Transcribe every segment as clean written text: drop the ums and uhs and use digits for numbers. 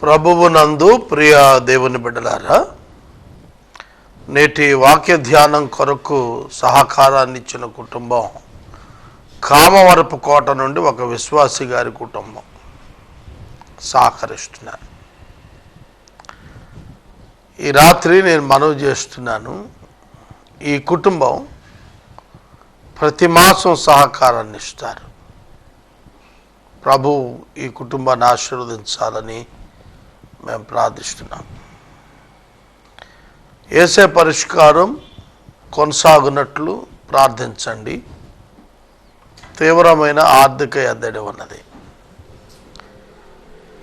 ప్రభువునందు ప్రియ దేవుని బిడ్డలారా, నేటి వాక్య ధ్యానం కొరకు సహకారాన్ని ఇచ్చిన కుటుంబం కామవరపు కోట నుండి ఒక విశ్వాసి గారి కుటుంబం సహకరిస్తున్నారు. ఈ రాత్రి నేను మనవి చేస్తున్నాను, ఈ కుటుంబం ప్రతి మాసం సహకారాన్ని ఇస్తారు. ప్రభు ఈ కుటుంబాన్ని ఆశీర్వదించాలని మేము ప్రార్థిస్తున్నాం. యేసే పరిష్కారం కొనసాగునట్లు ప్రార్థించండి. తీవ్రమైన ఆర్థిక ఎద్దడి ఉన్నది.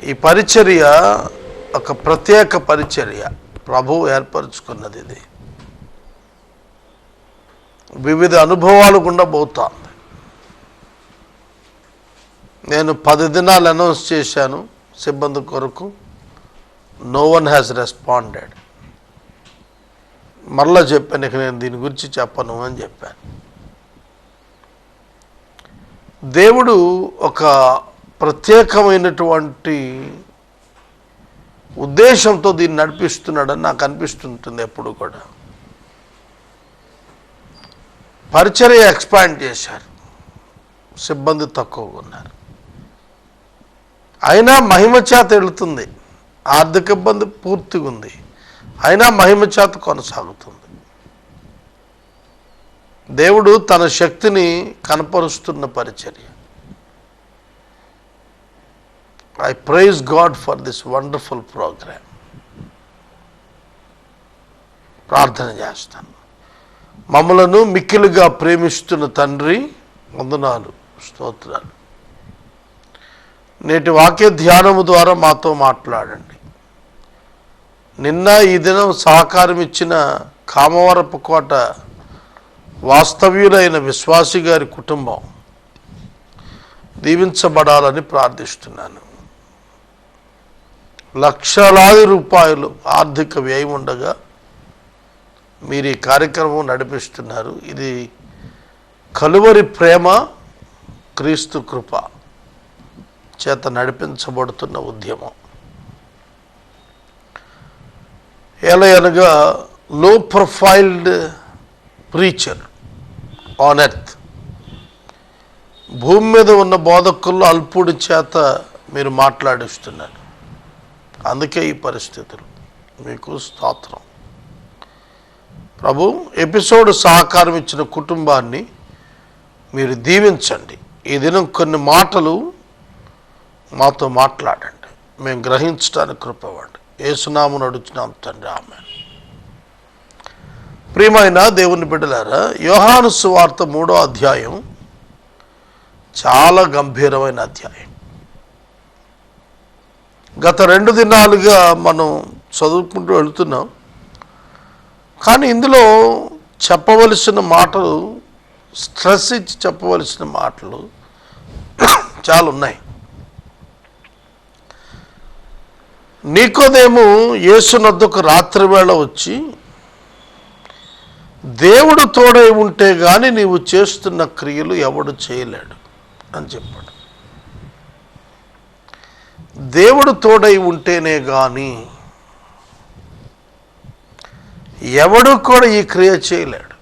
ఈ పరిచర్య ఒక ప్రత్యేక పరిచర్య, ప్రభువు ఏర్పరచుకున్నది. ఇది వివిధ అనుభవాలు గుండా పోతుంది. నేను 10 దినాలు అనౌన్స్ చేశాను సిబ్బంది కొరకు. No one has responded. మరలా చెప్పాను, ఇక నేను దీని గురించి చెప్పను అని చెప్పాను. దేవుడు ఒక ప్రత్యేకమైనటువంటి ఉద్దేశంతో దీన్ని నడిపిస్తున్నాడని నాకు అనిపిస్తుంటుంది ఎప్పుడు కూడా. పరిచర్య ఎక్స్పాండ్ చేశారు, సిబ్బంది తక్కువగా ఉన్నారు. అయినా మహిమ చేత వెళుతుంది. ఆర్థిక ఇబ్బంది పూర్తిగా ఉంది, అయినా మహిమ చేత కొనసాగుతుంది. దేవుడు తన శక్తిని కనపరుస్తున్న పరిచర్య. I praise God for this wonderful programme. ప్రార్థన చేస్తాను. మమ్మలను మిక్కిలుగా ప్రేమిస్తున్న తండ్రి, వందనాలు, స్తోత్రాలు. నేటి వాక్య ధ్యానము ద్వారా మాతో మాట్లాడండి. నిన్న ఈ దినం సహకారం ఇచ్చిన కామవరపు కోట వాస్తవ్యులైన విశ్వాసి గారి కుటుంబం దీవించబడాలని ప్రార్థిస్తున్నాను. లక్షలాది రూపాయలు ఆర్థిక వ్యయం ఉండగా మీరు ఈ కార్యక్రమం నడిపిస్తున్నారు. ఇది కలువరి ప్రేమ, క్రీస్తు కృప చేత నడిపించబడుతున్న ఉద్యమం. ఎలాగనగా లో ప్రొఫైల్డ్ ప్రీచర్ ఆన్ ఎర్త్. భూమి మీద ఉన్న బోధకుల్లో అల్పుడి చేత మీరు మాట్లాడిస్తున్నారు. అందుకే ఈ పరిస్థితులు. మీకు స్తోత్రం ప్రభు. ఎపిసోడ్ సహకారం ఇచ్చిన కుటుంబాన్ని మీరు దీవించండి. ఈ దినం కొన్ని మాటలు మాతో మాట్లాడండి, మేము గ్రహించడానికి కృపవ్వండి. యేసునామమున అడుగుచున్నాం తండ్రి, ఆమేన్. ప్రియమైన దేవుని బిడ్డలారా, యోహాను సువార్త 3వ అధ్యాయం చాలా గంభీరమైన అధ్యాయం. గత 2 దినాలుగా మనం చదువుకుంటూ వెళుతున్నాం. కానీ ఇందులో చెప్పవలసిన మాటలు, స్ట్రెస్ ఇచ్చి చెప్పవలసిన మాటలు చాలా ఉన్నాయి. నికోదేము యేసునొద్దకు రాత్రి వేళ వచ్చి, దేవుడు తోడై ఉంటే గాని నీవు చేస్తున్న క్రియలు ఎవడు చేయలేడు అని చెప్పాడు. దేవుడు తోడై ఉంటేనే గాని ఎవడు కూడా ఈ క్రియ చేయలేడు.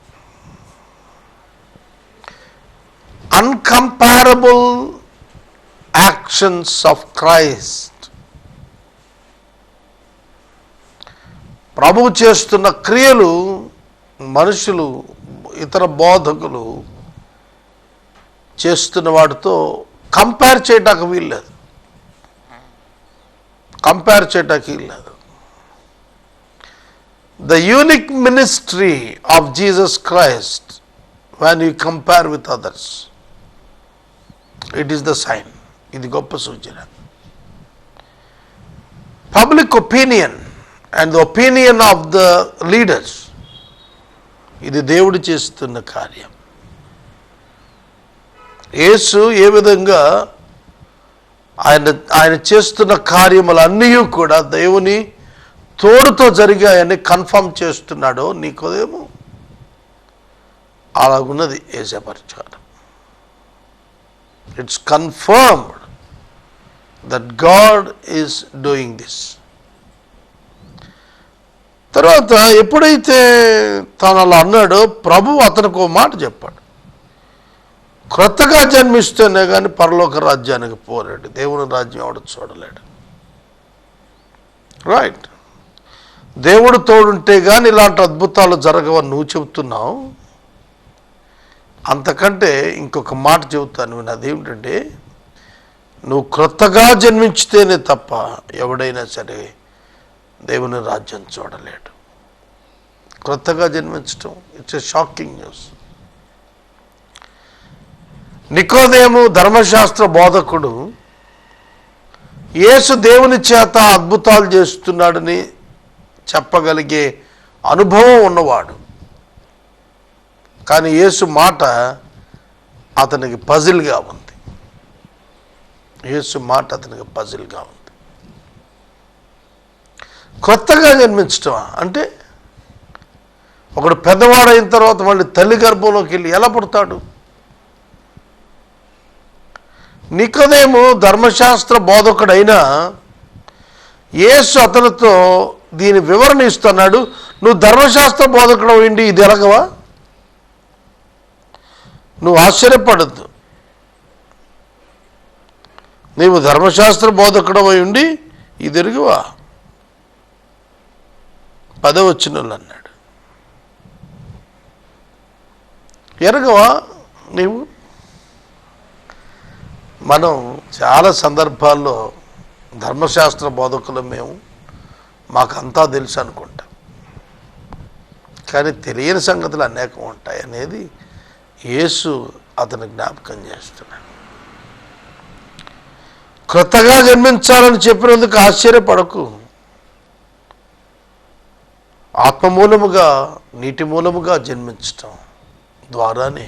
Uncomparable actions of Christ. ప్రభువు చేస్తున్న క్రియలు మనుషులు, ఇతర బోధకులు చేస్తున్న వాటితో కంపేర్ చేయటానికి వీల్లేదు. The unique ministry of Jesus Christ, when you compare with others, it is the sign. ఇది గొప్ప సూచన. Public opinion and the opinion of the leaders, ఇది దేవుడు చేస్తున్న కార్యం. యేసు ఏ విధంగా ఆయన చేస్తున్న కార్యములన్నీ కూడా దేవుని తోడుతో జరిగాయని కన్ఫర్మ్ చేస్తున్నాడో నీకోదేమో అలాగున్నది యేసే పరిష్కారం. It's confirmed that God is doing this. తర్వాత ఎప్పుడైతే తను అలా అన్నాడో ప్రభు అతనికి ఒక మాట చెప్పాడు, క్రొత్తగా జన్మిస్తేనే కానీ పరలోక రాజ్యానికి పోలేడు, దేవుని రాజ్యం ఎవడు చూడలేడు. రైట్, దేవుడు తోడుంటే కానీ ఇలాంటి అద్భుతాలు జరగవని నువ్వు చెబుతున్నావు. అంతకంటే ఇంకొక మాట చెబుతాను విను, అదేమిటంటే నువ్వు క్రొత్తగా జన్మించితేనే తప్ప ఎవడైనా సరే దేవుని రాజ్యం చూడలేడు. క్రొత్తగా జన్మించటం ఇట్స్ ఎ షాకింగ్ న్యూస్. నికోదేము ధర్మశాస్త్ర బోధకుడు యేసు దేవుని చేత అద్భుతాలు చేస్తున్నాడని చెప్పగలిగే అనుభవం ఉన్నవాడు. కానీ యేసు మాట అతనికి పజిల్గా ఉంది. యేసు మాట అతనికి పజిల్గా ఉంది. కొత్తగా జన్మించటమా అంటే ఒకడు పెద్దవాడైన తర్వాత మళ్ళీ తల్లి గర్భంలోకి వెళ్ళి ఎలా పుడతాడు? నికోదేము ధర్మశాస్త్ర బోధకుడైనా యేసు అతనితో దీని వివరణ ఇస్తున్నాడు. నువ్వు ధర్మశాస్త్ర బోధకుడు అయింది ఇది ఎరగవా? నువ్వు ఆశ్చర్యపడద్దు. నీవు ధర్మశాస్త్ర బోధకుడు అయి ఉండి ఇది ఎరుగువా? 10వ వచనంలో అన్నాడు, ఎరగవా నీవు? మనం చాలా సందర్భాల్లో ధర్మశాస్త్ర బోధకులు మేము మాకంతా తెలుసు అనుకుంటాం, కానీ తెలియని సంగతులు అనేకం ఉంటాయి అనేది యేసు అతని జ్ఞాపకం చేస్తున్నాడు. క్రొత్తగా జన్మించాలని చెప్పినందుకు ఆశ్చర్యపడకు. ఆత్మ మూలముగా నీటి మూలముగా జన్మించటం ద్వారానే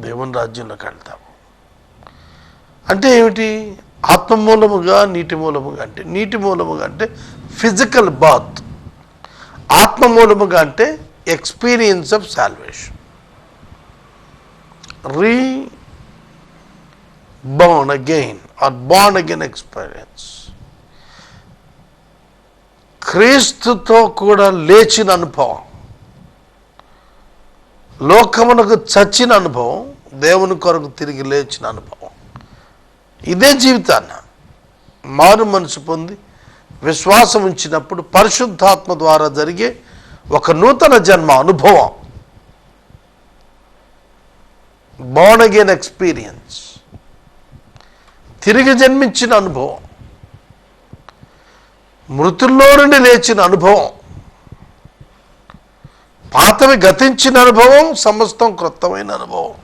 దేవుని రాజ్యంలోకి వెళ్తాము. అంటే ఏమిటి? ఆత్మ మూలముగా నీటి మూలముగా అంటే, నీటి మూలముగా అంటే ఫిజికల్ బాత్, ఆత్మ మూలముగా అంటే experience of salvation, born again or born again experience. క్రీస్తుతో కూడా లేచిన అనుభవం, లోకమునకు చచ్చిన అనుభవం, దేవుని కొరకు తిరిగి లేచిన అనుభవం. ఇదే జీవితాన్ని మారు మనసు పొంది విశ్వాసం ఉంచినప్పుడు పరిశుద్ధాత్మ ద్వారా జరిగే ఒక నూతన జన్మ అనుభవం, born again ఎక్స్పీరియన్స్, తిరిగి జన్మించిన అనుభవం, మృతుల్లో నుండి లేచిన అనుభవం, పాతవి గతించిన అనుభవం, సమస్తం క్రొత్తమైన అనుభవం.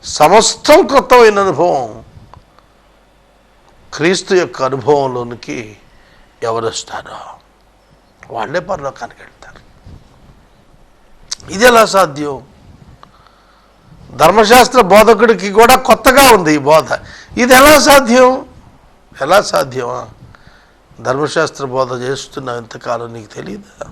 సమస్తం క్రొత్తమైన అనుభవం క్రీస్తు యొక్క అనుభవంలోనికి ఎవరు వస్తారో వాళ్ళే పరలోకానికి వెళ్తారు. ఇది ఎలా సాధ్యం? ధర్మశాస్త్ర బోధకుడికి కూడా కొత్తగా ఉంది ఈ బోధ. ఇది ఎలా సాధ్యం? ఎలా సాధ్యమా? ధర్మశాస్త్ర బోధ చేస్తున్నావు ఇంతకాలం, నీకు తెలియదా?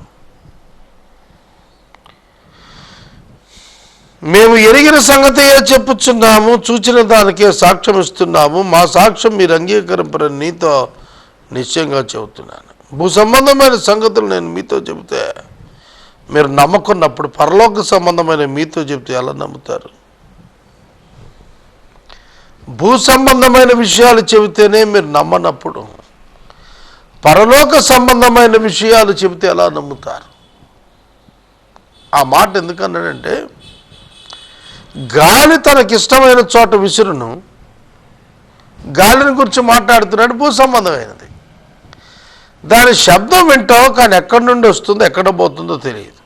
మేము ఎరిగిన సంగతియే చెప్పుచున్నాము, చూచిన దానికే సాక్ష్యం ఇస్తున్నాము, మా సాక్ష్యం మీరు అంగీకరింపరని నీతో నిశ్చయంగా చెబుతున్నాను. భూ సంబంధమైన సంగతులు నేను మీతో చెబితే మీరు నమ్మకున్నప్పుడు పరలోక సంబంధమైన మీతో చెబితే ఎలా నమ్ముతారు? భూ సంబంధమైన విషయాలు చెబితేనే మీరు నమ్మనప్పుడు పరలోక సంబంధమైన విషయాలు చెబితే ఎలా నమ్ముతారు? ఆ మాట ఎందుకన్నాడంటే, గాలి తనకిష్టమైన చోట విసురును, గాలిని గురించి మాట్లాడుతున్నాడు, భూ సంబంధమైనది. దాని శబ్దం వింటావు, కానీ ఎక్కడి నుండి వస్తుందో ఎక్కడ పోతుందో తెలియదు.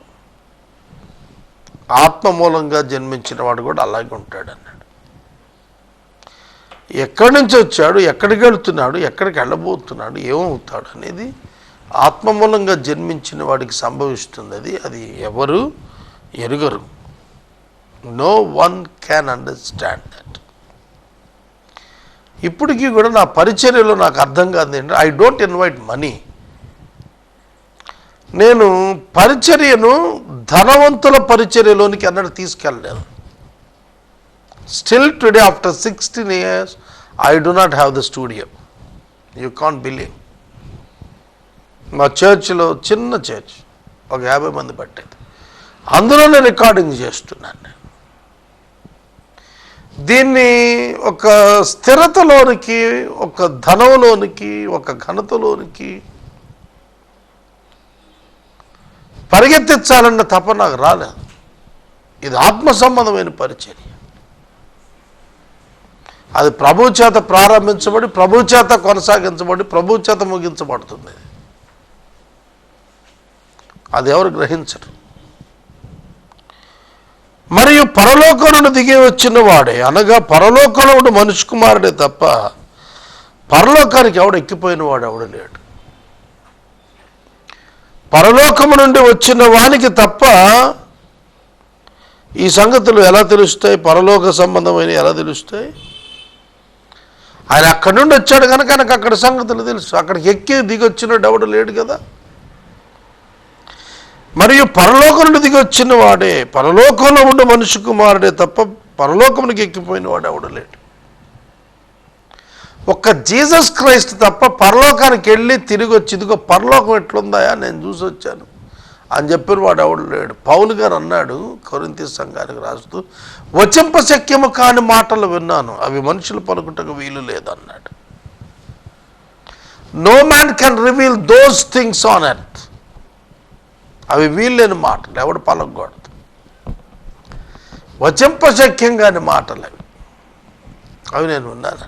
ఆత్మ మూలంగా జన్మించిన వాడు కూడా అలాగే ఉంటాడు అన్నాడు. ఎక్కడి నుంచి వచ్చాడు, ఎక్కడికి వెళుతున్నాడు, ఎక్కడికి వెళ్ళబోతున్నాడు, ఏమవుతాడు అనేది ఆత్మ మూలంగా జన్మించిన వాడికి సంభవిస్తుంది. అది ఎవరు ఎరుగరు. No one can understand that. ఇప్పటికీ కూడా నా పరిచర్యలో నాకు అర్థం కాదు ఏంటంటే, ఐ డోంట్ ఇన్వైట్ మనీ. నేను పరిచర్యను ధనవంతుల పరిచర్యలోనికి అన్నట్టు తీసుకెళ్ళలేదు. Still today, after 16 years, I do not have the studio. You can't believe. మా చర్చ్లో చిన్న చర్చ్, ఒక 50 మంది పట్టేది, అందులోనే రికార్డింగ్ చేస్తున్నాను నేను. దీన్ని ఒక స్థిరతలోనికి, ఒక ధనంలోనికి, ఒక ఘనతలోనికి పరిగెత్తించాలన్న తప నాకు రాలేదు. ఇది ఆత్మ సంబంధమైన పరిచర్య. అది ప్రభు చేత ప్రారంభించబడి, ప్రభు చేత కొనసాగించబడి, ప్రభు చేత ముగించబడుతుంది. అది ఎవరు గ్రహించరు. మరియు పరలోకం నుండి దిగి వచ్చిన వాడే, అనగా పరలోకంలో ఉండి మనుష్య కుమారుడే తప్ప పరలోకానికి ఎవడు ఎక్కిపోయిన వాడు ఎవడు లేడు. పరలోకము నుండి వచ్చిన వానికి తప్ప ఈ సంగతులు ఎలా తెలుస్తాయి? పరలోక సంబంధమైన ఎలా తెలుస్తాయి? ఆయన అక్కడి నుండి వచ్చాడు కనుక ఆయనకు అక్కడ సంగతులు తెలుసు. అక్కడికి ఎక్కి దిగి వచ్చినట్టు ఎవడు లేడు కదా. మరియు పరలోకం నుండి దిగి వచ్చిన వాడే, పరలోకంలో ఉండే మనుష్య కుమారుడే తప్ప పరలోకమునికి ఎక్కిపోయిన వాడు ఎవడు లేడు. ఒక్క జీసస్ క్రైస్ట్ తప్ప పరలోకానికి వెళ్ళి తిరిగి వచ్చి ఇదిగో పరలోకం ఎట్లుందాయా నేను చూసి వచ్చాను అని చెప్పిన వాడు ఎవడు లేడు. పౌలు గారు అన్నాడు కొరింథీ సంఘానికి రాస్తూ, వచింపశక్యము కాని మాటలు విన్నాను, అవి మనుషులు పలుకుటకు వీలు లేదన్నాడు. No man can reveal those things on earth. అవి వీల్లేని మాటలు, ఎవడు పలకూడదు. వచింపశక్యం కాని మాటలు అవి నేను విన్నాను.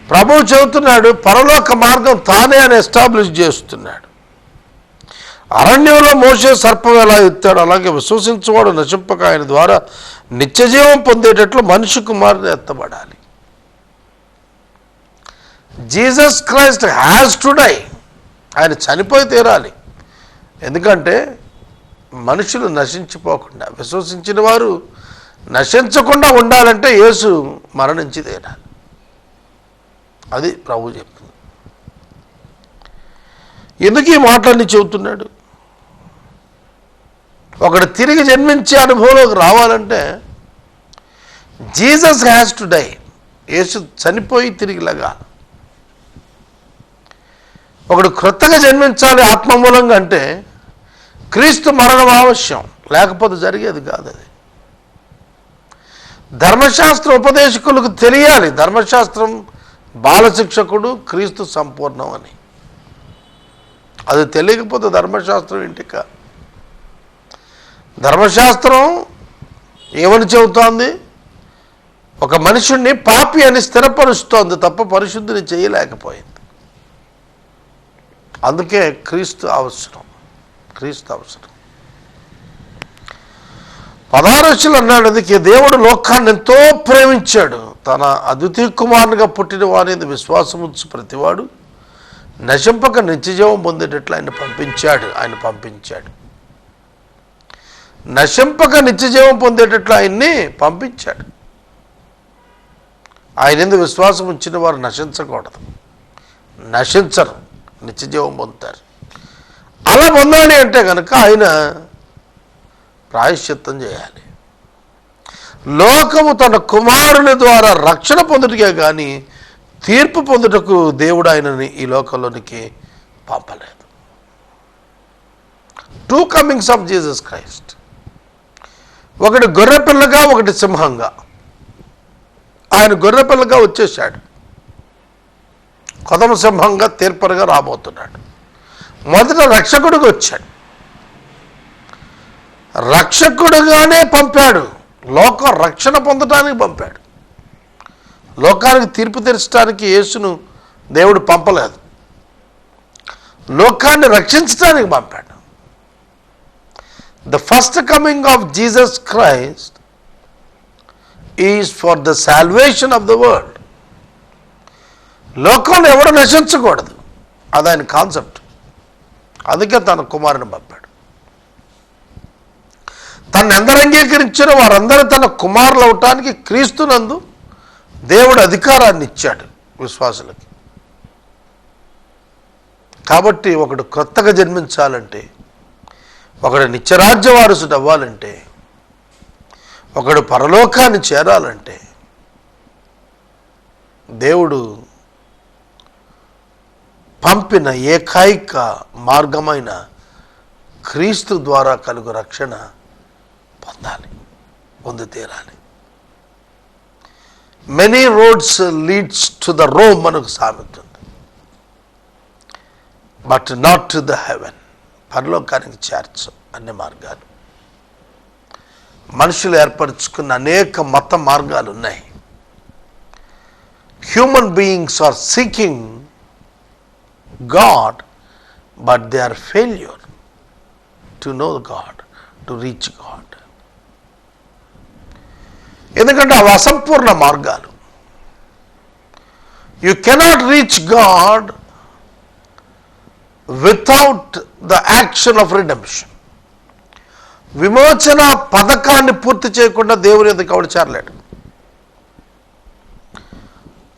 ప్రభువు చెబుతున్నాడు, పరలోక మార్గం తానే అని ఎస్టాబ్లిష్ చేస్తున్నాడు. అరణ్యంలో మోషే సర్పం ఎలా ఎత్తాడు, అలాగే విశ్వసించేవాడు నశింపక ఆయన ద్వారా నిత్యజీవం పొందేటట్లు మనిషి కుమారుని ఎత్తబడాలి. Jesus Christ has to die. ఆయన చనిపోయి తీరాలి. ఎందుకంటే మనుషులు నశించిపోకుండా, విశ్వసించిన వారు నశించకుండా ఉండాలంటే యేసు మరణించి తీరాలి. అది ప్రభు చెప్తుంది. ఎందుకు ఈ మాటలన్నీ చెబుతున్నాడు? ఒకడు తిరిగి జన్మించే అనుభవంలోకి రావాలంటే జీసస్ హ్యాస్ టు డై. యేసు చనిపోయి తిరిగి లగాలి. ఒకడు క్రొత్తగా జన్మించాలి ఆత్మ మూలంగా అంటే క్రీస్తు మరణం ఆవశ్యం, లేకపోతే జరిగేది కాదు. అది ధర్మశాస్త్ర ఉపదేశకులకు తెలియాలి. ధర్మశాస్త్రం బాలశిక్షకుడు, క్రీస్తు సంపూర్ణం అని. అది తెలియకపోతే ధర్మశాస్త్రం ఇంటిక. ధర్మశాస్త్రం ఏమని చెబుతోంది? ఒక మనుషుణ్ణి పాపి అని స్థిరపరుస్తోంది తప్ప పరిశుద్ధిని చేయలేకపోయింది. అందుకే క్రీస్తు అవసరం. క్రీస్తు అవసరం. 16 అన్నాడు, అందుకే దేవుడు లోకాన్ని ఎంతో ప్రేమించాడు, తన అద్వితీయ కుమారునిగా పుట్టిన వారి విశ్వాసం ఉంచు ప్రతివాడు నశింపక నిత్యజీవం పొందేటట్లు ఆయన పంపించాడు. నశింపక నిత్యజీవం పొందేటట్లు ఆయన్ని పంపించాడు. ఆయన ఎందుకు విశ్వాసం ఉంచిన వారు నశించకూడదు, నశించరు, నిత్యజీవం పొందుతారు. అలా పొందాలి అంటే కనుక ఆయన ప్రాయశ్చిత్తం చేయాలి. లోకము తన కుమారుని ద్వారా రక్షణ పొందుటకే కానీ తీర్పు పొందుటకు దేవుడు ఆయనని ఈ లోకంలోనికి పంపలేదు. 2 కమింగ్స్ ఆఫ్ జీసస్ క్రైస్ట్. ఒకటి గొర్రెపిల్లగా, ఒకటి సింహంగా. ఆయన గొర్రెపిల్లగా వచ్చేసాడు, కొదమ సింహంగా తీర్పరగా రాబోతున్నాడు. మొదట రక్షకుడిగా వచ్చాడు, రక్షకుడుగానే పంపాడు. లోకం రక్షణ పొందటానికి పంపాడు. లోకానికి తీర్పు తీర్చడానికి యేసును దేవుడు పంపలేదు, లోకాన్ని రక్షించడానికి పంపాడు. The first coming of Jesus Christ is for the salvation of the world. లోకంలో ఎవడు నశించకూడదు, అది ఆయన కాన్సెప్ట్. అందుకే తన కుమారుని పంపాడు. తను ఎందరు అంగీకరించారో వారందరూ తన కుమారులు అవటానికి క్రీస్తునందు దేవుడు అధికారాన్ని ఇచ్చాడు విశ్వాసులకి. కాబట్టి ఒకడు కొత్తగా జన్మించాలంటే, ఒకడు నిత్యరాజ్య వారసుడు అవ్వాలంటే, ఒకడు పరలోకాన్ని చేరాలంటే దేవుడు పంపిన ఏకైక మార్గమైన క్రీస్తు ద్వారా కలుగు రక్షణ పొంది తీరాలి. Many roads leads to the Rome మనకు సామెత ఉంది, but not to the heaven. పరలోకానికి చేర్చు అన్ని మార్గాలు. మనుషులు ఏర్పరచుకున్న అనేక మత మార్గాలు ఉన్నాయి. Human beings are seeking God, but they are failure to know God, to reach God. ఎందుకంటే అవి అసంపూర్ణ మార్గాలు. You cannot reach God without the action of redemption. విమోచన పథకాన్ని పూర్తి చేయకుండా దేవుని యొద్దకు ఎవడు చేరలేడు.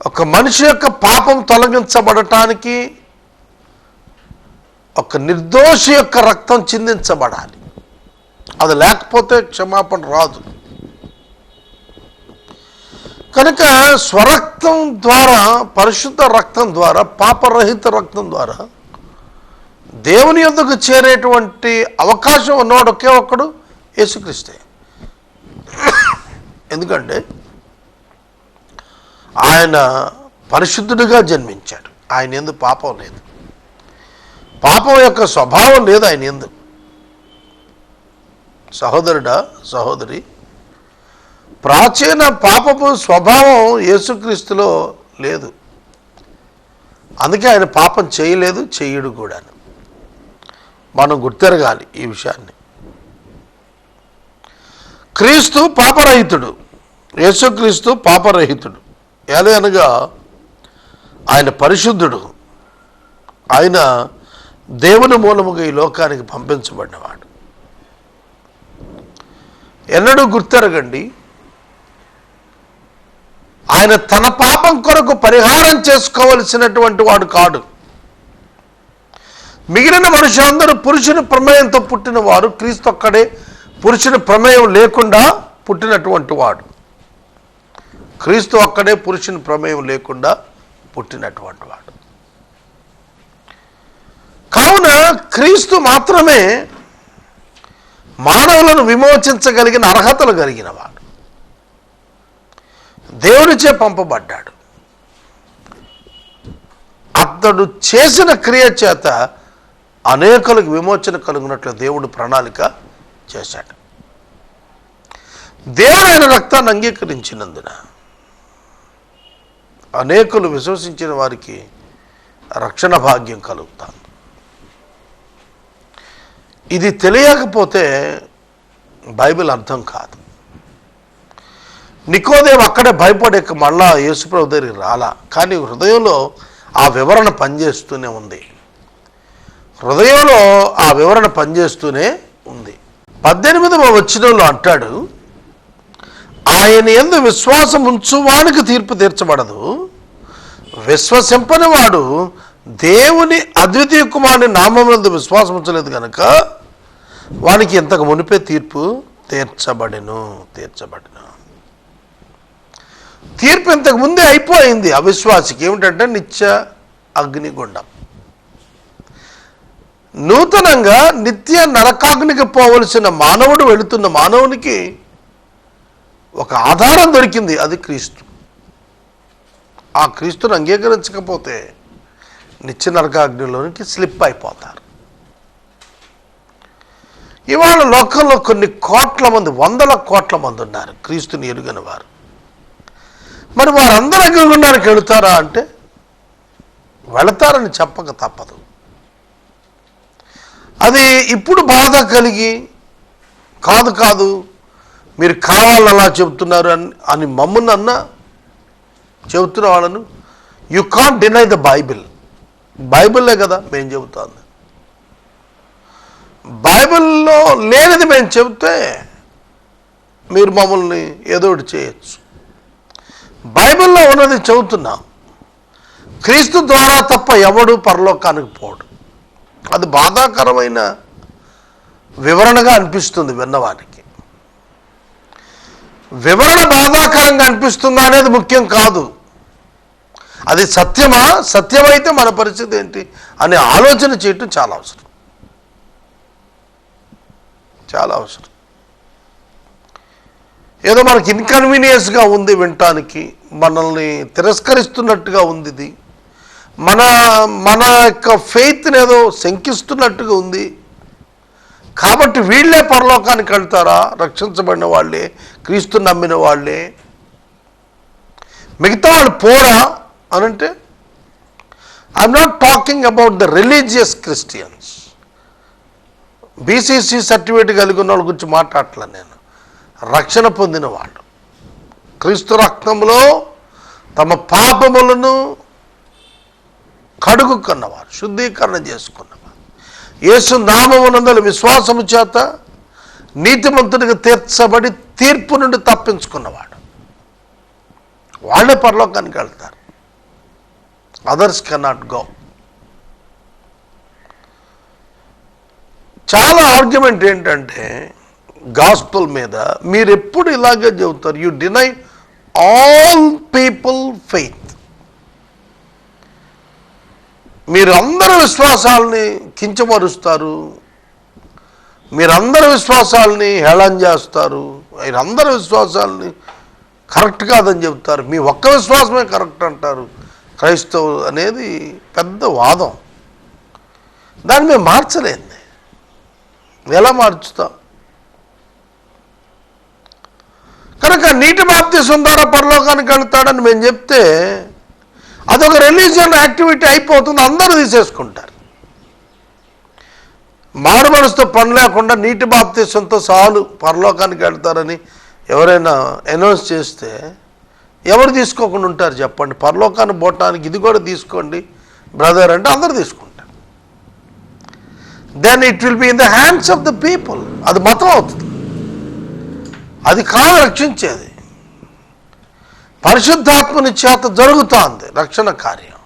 ఒక మనిషి యొక్క పాపం తొలగించబడటానికి ఒక నిర్దోషి యొక్క రక్తం చిందించబడాలి. అది లేకపోతే క్షమాపణ రాదు. కనుక స్వరక్తం ద్వారా, పరిశుద్ధ రక్తం ద్వారా, పాపరహిత రక్తం ద్వారా దేవుని యొద్దకు చేరేటువంటి అవకాశం ఉన్నవాడు ఒకే ఒక్కడు యేసుక్రీస్తే. ఎందుకంటే ఆయన పరిశుద్ధుడిగా జన్మించాడు. ఆయన యందు పాపం లేదు, పాపం యొక్క స్వభావం లేదు ఆయన యందు. సహోదరుడా, సహోదరి, ప్రాచీన పాపపు స్వభావం యేసుక్రీస్తులో లేదు. అందుకే ఆయన పాపం చేయలేదు, చెయ్యడు కూడా. మనం గుర్తెరగాలి ఈ విషయాన్ని. క్రీస్తు పాపరహితుడు, యేసుక్రీస్తు పాపరహితుడు. ఎలాగనగా ఆయన పరిశుద్ధుడు, ఆయన దేవుని మూలముగా ఈ లోకానికి పంపించబడినవాడు. ఎన్నడూ గుర్తెరగండి, ఆయన తన పాపం కొరకు పరిహారం చేసుకోవలసినటువంటి వాడు కాడు. మిగిలిన మనుషులందరూ పురుషుని ప్రమేయంతో పుట్టిన వారు, క్రీస్తు ఒక్కడే పురుషుని ప్రమేయం లేకుండా పుట్టినటువంటి వాడు. క్రీస్తు ఒక్కడే పురుషుని ప్రమేయం లేకుండా పుట్టినటువంటి వాడు. కావున క్రీస్తు మాత్రమే మానవులను విమోచించగలిగిన అర్హతలు కలిగిన వాడు. దేవునిచే పంపబడ్డాడు. అతడు చేసిన క్రియ చేత అనేకులకు విమోచన కలుగునట్లు దేవుడు ప్రణాళిక చేశాడు. దేవుడు ఆయన రక్తాన్ని అంగీకరించినందున అనేకులు విశ్వసించిన వారికి రక్షణ భాగ్యం కలుగుతాను. ఇది తెలియకపోతే బైబిల్ అర్థం కాదు. నికోదేము అక్కడే భయపడే మళ్ళా యేసుప్రభు దగ్గరికి రాలా, కానీ హృదయంలో ఆ వివరణ పనిచేస్తూనే ఉంది. హృదయంలో ఆ వివరణ పనిచేస్తూనే ఉంది. 18వ వచనంలో అంటాడు, ఆయన యందు విశ్వాసం ఉంచువానికి తీర్పు తీర్చబడదు, విశ్వసింపని వాడు దేవుని అద్వితీయ కుమారుని నామమునందు విశ్వాసం ఉంచలేదు కనుక వానికి ఇంతకు మునిపే తీర్పు తీర్చబడెను. తీర్పు ఇంతకు ముందే అయిపోయింది అవిశ్వాసికి. ఏమిటంటే నిత్య అగ్నిగుండం. నూతనంగా నిత్య నరకాగ్నికి పోవలసిన మానవుడు వెళుతున్న మానవునికి ఒక ఆధారం దొరికింది, అది క్రీస్తు. ఆ క్రీస్తుని అంగీకరించకపోతే నిత్య నరకాగ్నిలోనికి స్లిప్ అయిపోతారు. ఇవాళ లోకంలో కొన్ని కోట్ల మంది, వందల కోట్ల మంది ఉన్నారు క్రీస్తుని ఎరుగని వారు. మరి వారందరూ అగ్నిగుండానికి వెళుతారా అంటే వెళతారని చెప్పక తప్పదు. అది ఇప్పుడు బాధ కలిగి కాదు మీరు కావాలని అలా చెబుతున్నారు అని మమ్మల్ని అన్నా చెబుతున్న వాళ్ళను, యు కాంట్ డినై ద బైబిల్లే కదా మేము చెబుతాను. బైబిల్లో లేనిది మేము చెబితే మీరు మమ్మల్ని ఏదో ఒకటి చేయొచ్చు. బైబిల్లో ఉన్నది చెబుతున్నాం. క్రీస్తు ద్వారా తప్ప ఎవడు పరలోకానికి పోడు. అది బాధాకరమైన వివరణగా అనిపిస్తుంది విన్నవానికి. వివరణ బాధాకరంగా అనిపిస్తుందా అనేది ముఖ్యం కాదు. అది సత్యమా, సత్యమైతే మన పరిస్థితి ఏంటి అనే ఆలోచన చేయటం చాలా అవసరం, చాలా అవసరం. ఏదో మనకి ఇన్కన్వీనియన్స్గా ఉంది వినటానికి, మనల్ని తిరస్కరిస్తున్నట్టుగా ఉంది, ఇది మన మన యొక్క ఫెయిత్ని ఏదో శంకిస్తున్నట్టుగా ఉంది. కాబట్టి వీళ్ళే పరలోకానికి వెళ్తారా, రక్షించబడిన వాళ్ళే, క్రీస్తు నమ్మిన వాళ్ళే, మిగతా వాళ్ళు పోరా అనంటే, I'm not talking about the religious Christians. BCC certificate కలిగి ఉన్న వాళ్ళ గురించి మాట్లాడలే నేను. రక్షణ పొందిన వాళ్ళు, క్రీస్తు రక్తంలో తమ పాపములను కడుగుకున్నవారు, శుద్ధీకరణ చేసుకున్నవారు, యేసు నామమునందలి విశ్వాసము చేత నీతిమంతుడిగా తీర్చబడి తీర్పు నుండి తప్పించుకున్నవాడు, వాళ్ళే పరలోకానికి వెళ్తారు. Others cannot go. చాలా ఆర్గ్యుమెంట్ ఏంటంటే గాస్పుల్ మీద మీరు ఎప్పుడు ఇలాగే చెబుతారు, you deny all people faith. మీరు అందరి విశ్వాసాలని కించపరుస్తారు, మీరందరి విశ్వాసాలని హేళన చేస్తారు, మీరందరి విశ్వాసాలని కరెక్ట్ కాదని చెబుతారు, మీ ఒక్క విశ్వాసమే కరెక్ట్ అంటారు. క్రైస్తవులు అనేది పెద్ద వాదం. దాన్ని మేము మార్చలేదు. ఎలా మార్చుతాం? కనుక నీటి బాప్తిసం ద్వారా పరలోకానికి వెళ్తాడని మేము చెప్తే అదొక రిలీజియన్ యాక్టివిటీ అయిపోతుంది, అందరూ తీసేసుకుంటారు. మారు మనసుతో పని లేకుండా నీటి బాప్తిసంతో చాలు పరలోకానికి వెళ్తారని ఎవరైనా అనౌన్స్ చేస్తే ఎవరు తీసుకోకుండా ఉంటారు చెప్పండి? పరలోకాన్ని పోవటానికి ఇది కూడా తీసుకోండి బ్రదర్ అంటే అందరూ తీసుకుంటారు. Then it will be in the hands of the people. అది మతం అవుతుంది, అది కాదు రక్షించేది. పరిశుద్ధాత్మని చేత జరుగుతోంది రక్షణ కార్యం.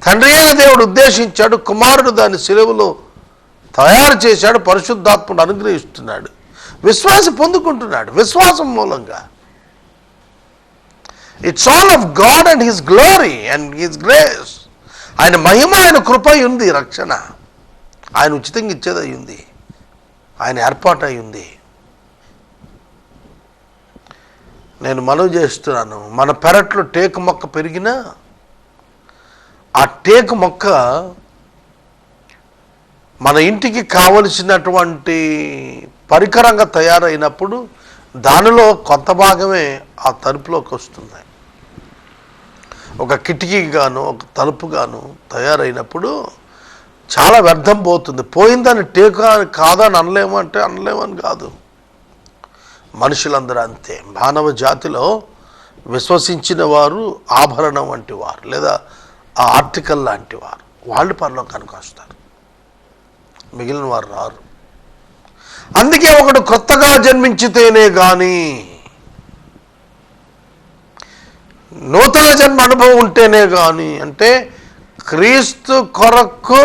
తండ్రి అయిన దేవుడు ఉద్దేశించాడు, కుమారుడు దాన్ని సిలువలో తయారు చేశాడు, పరిశుద్ధాత్మను అనుగ్రహిస్తున్నాడు, విశ్వాసం పొందుకుంటున్నాడు విశ్వాసం మూలంగా. It's all of God and his glory and his grace. ఆయన మహిమ, ఆయన కృప ఉంది రక్షణ. ఆయన ఉచితంగా ఇచ్చేది అయి ఉంది, ఆయన ఏర్పాటు అయి ఉంది. నేను మనవి చేస్తున్నాను, మన పెరట్లో టేకు మొక్క పెరిగినా ఆ టేకు మొక్క మన ఇంటికి కావలసినటువంటి పరికరంగా తయారైనప్పుడు దానిలో కొంత భాగమే ఆ తలుపులోకి వస్తుంది. ఒక కిటికీ గాను ఒక తలుపు గాను తయారైనప్పుడు చాలా వ్యర్థం పోతుంది. పోయిందని టేకు కాదని అనలేమంటే అనలేమని కాదు. మనుషులందరూ అంతే. మానవ జాతిలో విశ్వసించిన వారు ఆభరణం వంటి వారు, లేదా ఆ ఆర్టికల్ లాంటి వారు, వాళ్ళు పరలోకానికి వస్తారు, మిగిలిన వారు రారు. అందుకే ఒకడు కొత్తగా జన్మించితేనే కానీ, నూతన జన్మ అనుభవం ఉంటేనే కానీ, అంటే క్రీస్తు కొరకు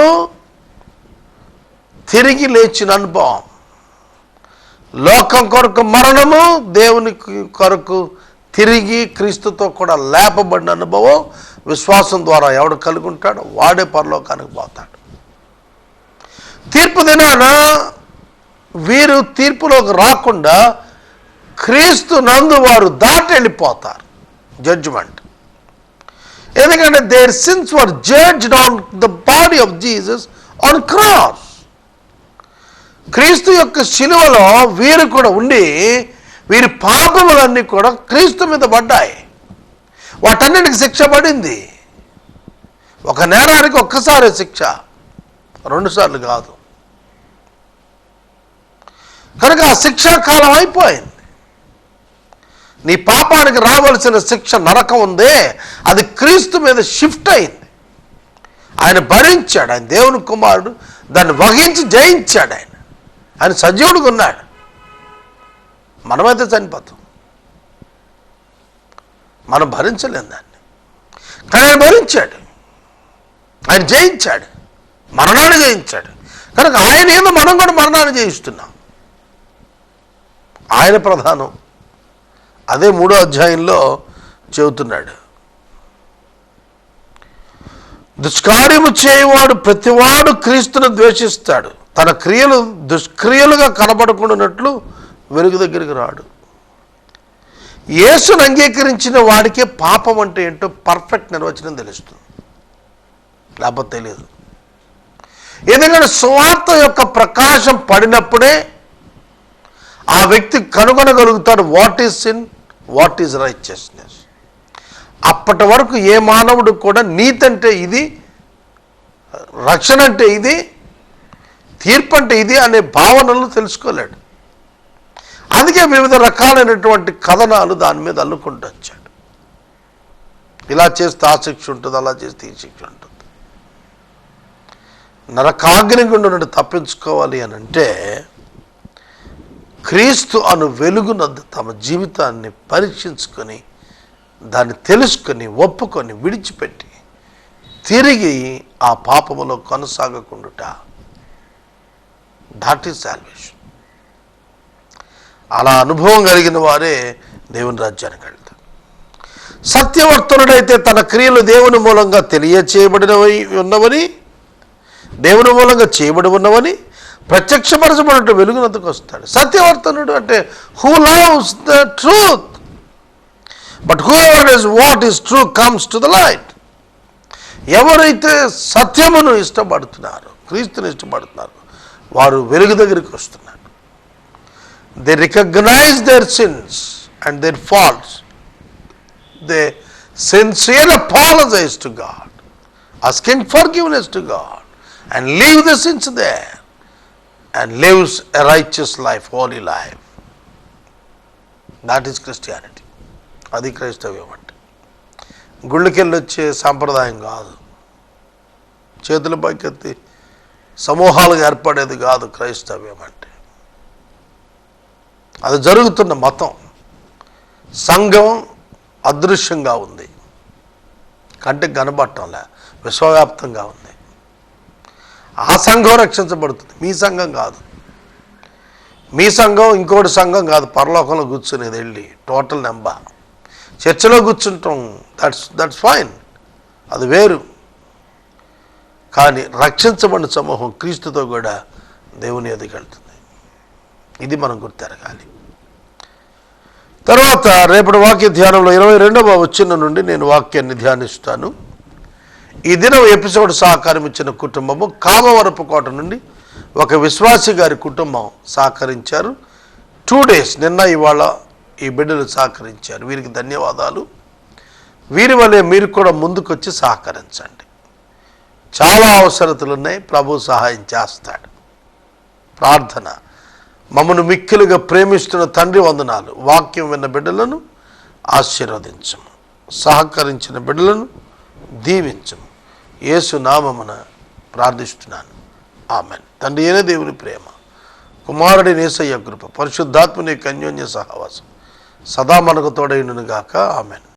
తిరిగి లేచిన అనుభవం, లోకం కొరకు మరణము, దేవుని కొరకు తిరిగి క్రీస్తుతో కూడా లేపబడిన అనుభవం విశ్వాసం ద్వారా ఎవడు కలిగి ఉంటాడో వాడే పరలోకానికి పోతాడు. తీర్పు దినాన వీరు తీర్పులోకి రాకుండా క్రీస్తు నందు వారు దాటి వెళ్ళిపోతారు, జడ్జిమెంట్. ఎందుకంటే their sins were judged on the body of Jesus on cross. క్రీస్తు యొక్క శిలువలో వీరు కూడా ఉండి వీరి పాపములన్నీ కూడా క్రీస్తు మీద పడ్డాయి. వాటన్నిటికి శిక్ష పడింది. ఒక నేరానికి ఒక్కసారి శిక్ష, 2 సార్లు కాదు. కనుక ఆ శిక్షాకాలం అయిపోయింది. నీ పాపానికి రావలసిన శిక్ష నరకం ఉందే, అది క్రీస్తు మీద షిఫ్ట్ అయింది. ఆయన భరించాడు, ఆయన దేవుని కుమారుడు, దాన్ని వహించి జయించాడు. ఆయన సజీవుడుగా ఉన్నాడు. మనమైతే చనిపోతాం, మనం భరించలేం దాన్ని. కానీ ఆయన భరించాడు, ఆయన జయించాడు, మరణాన్ని జయించాడు. కనుక ఆయన ఏదో మనం కూడా మరణాన్ని జయిస్తున్నాం. ఆయన ప్రధానం, అదే 3వ అధ్యాయంలో చెబుతున్నాడు. దుష్కార్యము చేయవాడు ప్రతివాడు క్రీస్తును ద్వేషిస్తాడు, తన క్రియలు దుష్క్రియలుగా కనబడకుండానట్లు వెలుగు దగ్గరికి రాడు. యేసును అంగీకరించిన వాడికే పాపం అంటే ఏంటో పర్ఫెక్ట్ నిర్వచనం తెలుస్తుంది, లేకపోతే తెలియదు. ఎందుకంటే సువార్త యొక్క ప్రకాశం పడినప్పుడే ఆ వ్యక్తి కనుగొనగలుగుతాడు what is sin, what is righteousness. అప్పటి వరకు ఏ మానవుడు కూడా నీతి అంటే ఇది, రక్షణ అంటే ఇది, తీర్పు అంటే ఇది అనే భావనలు తెలుసుకోలేడు. అందుకే వివిధ రకాలైనటువంటి కథనాలు దాని మీద అల్లుకుంటూ వచ్చాడు. ఇలా చేస్తే ఆ శిక్ష ఉంటుంది, అలా చేస్తే ఈ శిక్ష ఉంటుంది. నరకాగ్ని గుండా నుండి తప్పించుకోవాలి అని అంటే క్రీస్తు అను వెలుగునందు తమ జీవితాన్ని పరీక్షించుకొని దాన్ని తెలుసుకొని ఒప్పుకొని విడిచిపెట్టి తిరిగి ఆ పాపములో కొనసాగకుండుట, దట్ ఈజ్ సాల్వేషన్. అలా అనుభవం కలిగిన వారే దేవుని రాజ్యానికి వెళ్తారు. సత్యవర్తనుడైతే తన క్రియలు దేవుని మూలంగా తెలియచేయబడినవి ఉన్నవని, దేవుని మూలంగా చేయబడి ఉన్నవని ప్రత్యక్షపరచబడినట్టు వెలుగునందుకు వస్తాడు. సత్యవర్తనుడు అంటే who loves the truth, but whoever is what is true comes to the light. ఎవరైతే సత్యమును ఇష్టపడుతున్నారో, క్రీస్తుని ఇష్టపడుతున్నారో, వారు వెలుగు దగ్గరికి వస్తున్నారు. They recognise their sins and their faults. They sincerely apologise to God, asking forgiveness to God, and leave the sins there and lives a righteous life, holy life. That is Christianity. అది క్రైస్తవ్యం అంటే. గుళ్ళకెళ్ళి వచ్చే సాంప్రదాయం కాదు, చేతుల పైకెత్తి సమూహాలుగా ఏర్పడేది కాదు క్రైస్తవ్యం అంటే. అది జరుగుతున్న మతం. సంఘం అదృశ్యంగా ఉంది, కంటికి కనబడటంలే, విశ్వవ్యాప్తంగా ఉంది. ఆ సంఘం రక్షించబడుతుంది, మీ సంఘం కాదు. మీ సంఘం ఇంకోటి సంఘం కాదు, పరలోకంలో కూర్చునేది వెళ్ళి టోటల్ నెంబర్. చర్చలో కూర్చుంటాం, దట్స్ ఫైన్, అది వేరు. కానీ రక్షించబడిన సమూహం క్రీస్తుతో కూడా దేవుని ఎదుగు వెళ్తుంది. ఇది మనం గుర్తెరగాలి. తర్వాత రేపటి వాక్య ధ్యానంలో 22వ వచనం నుండి నేను వాక్యాన్ని ధ్యానిస్తాను. ఈ దినం ఎపిసోడ్ సహకారం ఇచ్చిన కుటుంబము కామవరపు కోట నుండి ఒక విశ్వాసి గారి కుటుంబం సహకరించారు. 2 days, నిన్న ఇవాళ ఈ బిడ్డలు సహకరించారు. వీరికి ధన్యవాదాలు. వీరి వలె మీరు కూడా ముందుకొచ్చి సహకరించండి. చాలా అవసరతలు ఉన్నాయి, ప్రభు సహాయం చేస్తాడు. ప్రార్థన. మమ్మను మిక్కిలుగా ప్రేమిస్తున్న తండ్రి వందనాలు. వాక్యం విన్న బిడ్డలను ఆశీర్వదించము, సహకరించిన బిడ్డలను దీవించము. యేసు నామమున ప్రార్థిస్తున్నాను, ఆమెన్. తండ్రి అయిన దేవుని ప్రేమ, కుమారుడి యేసయ్య కృప, పరిశుద్ధాత్మని యొక్క అన్యోన్య సహవాసం సదా మనకు తోడైనను గాక, ఆమెన్.